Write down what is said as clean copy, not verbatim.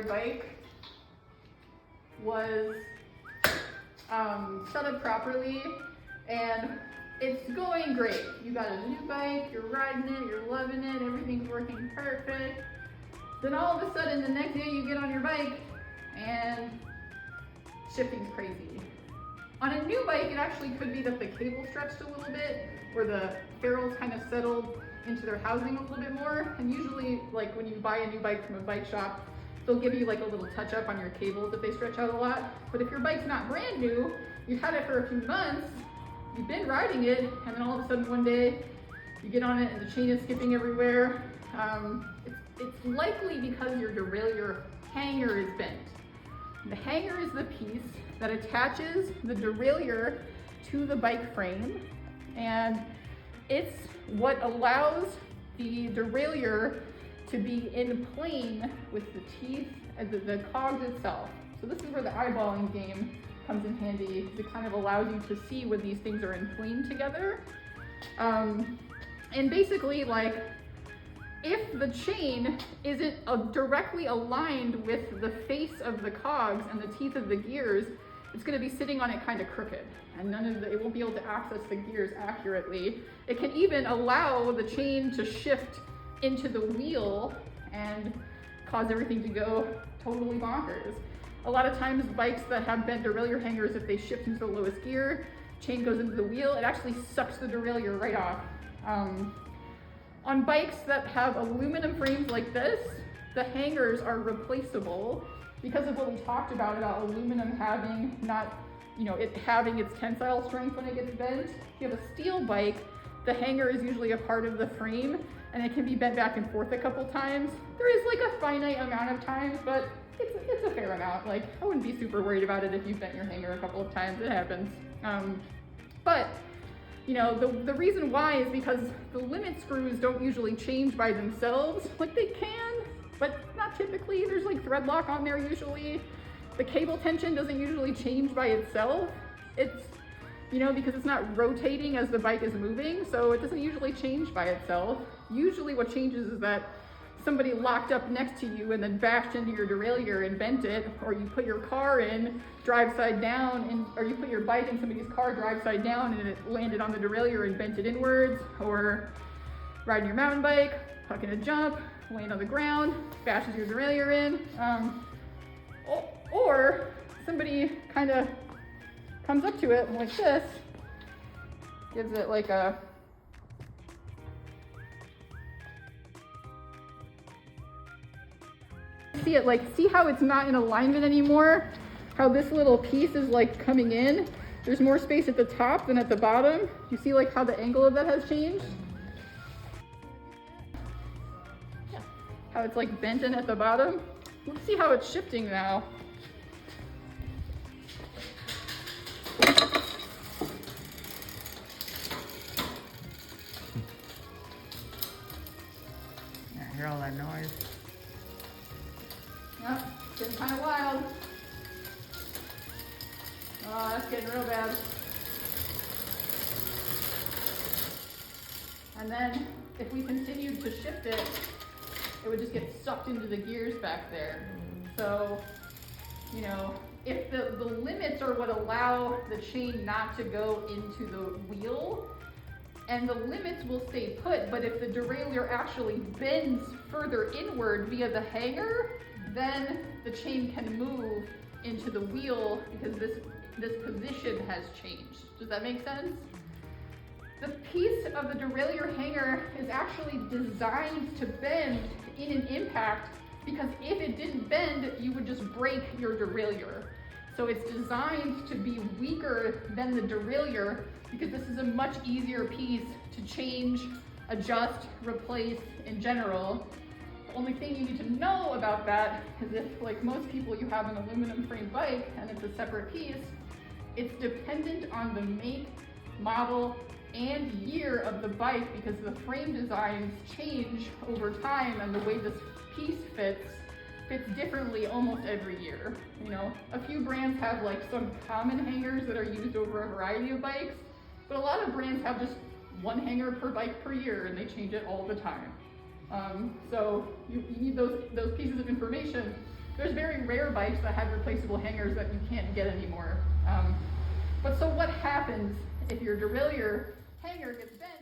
derailleur bike was set up properly, and it's going great. You got a new bike, you're riding it, you're loving it, everything's working perfect. Then all of a sudden, the next day you get on your bike and shifting's crazy. On a new bike, it actually could be that the cable stretched a little bit, or the ferrules kind of settled into their housing a little bit more. And usually, like when you buy a new bike from a bike shop, they'll give you like a little touch up on your cables if they stretch out a lot. But if your bike's not brand new, you've had it for a few months, you've been riding it, and then all of a sudden one day you get on it and the chain is skipping everywhere. It's likely because your derailleur hanger is bent. The hanger is the piece that attaches the derailleur to the bike frame, and it's what allows the derailleur to be in plane with the teeth and the cogs itself. So this is where the eyeballing game comes in handy, because it kind of allows you to see when these things are in plane together. And basically, like, if the chain isn't directly aligned with the face of the cogs and the teeth of the gears, it's going to be sitting on it kind of crooked, and it won't be able to access the gears accurately. It can even allow the chain to shift into the wheel and cause everything to go totally bonkers. A lot of times bikes that have bent derailleur hangers, if they shift into the lowest gear, chain goes into the wheel, it actually sucks the derailleur right off. On bikes that have aluminum frames like this, the hangers are replaceable because of what we talked about aluminum having it having its tensile strength when it gets bent. If you have a steel bike, the hanger is usually a part of the frame, and it can be bent back and forth a couple times. There is like a finite amount of times, but it's a fair amount. Like, I wouldn't be super worried about it if you bent your hanger a couple of times. It happens. But the reason why is because the limit screws don't usually change by themselves. Like, they can, but not typically. There's like thread lock on there usually. The cable tension doesn't usually change by itself. It's, because it's not rotating as the bike is moving, so it doesn't usually change by itself. Usually what changes is that somebody locked up next to you and then bashed into your derailleur and bent it, or you put your car in, drive side down, or you put your bike in somebody's car, drive side down, and it landed on the derailleur and bent it inwards, or riding your mountain bike, hucking a jump, land on the ground, bashes your derailleur in, or somebody kind of comes up to it like this, gives it like a see how it's not in alignment anymore? How this little piece is like coming in? There's more space at the top than at the bottom. You see like how the angle of that has changed? Yeah. How it's like bent in at the bottom? Let's see how it's shifting now. I hear all that noise. Yep, it's getting kind of wild. Oh, that's getting real bad. And then if we continued to shift it, it would just get sucked into the gears back there. So, if the limits are what allow the chain not to go into the wheel, and the limits will stay put, but if the derailleur actually bends further inward via the hanger, then the chain can move into the wheel because this position has changed. Does that make sense? The piece of the derailleur hanger is actually designed to bend in an impact, because if it didn't bend, you would just break your derailleur. So it's designed to be weaker than the derailleur, because this is a much easier piece to change, adjust, replace in general. The only thing you need to know about that is if, like most people, you have an aluminum frame bike and it's a separate piece, it's dependent on the make, model, and year of the bike, because the frame designs change over time, and the way this piece fits differently almost every year. A few brands have like some common hangers that are used over a variety of bikes, but a lot of brands have just one hanger per bike per year, and they change it all the time. So you need those pieces of information There's very rare bikes that have replaceable hangers that you can't get anymore. But so what happens if your derailleur hanger gets bent?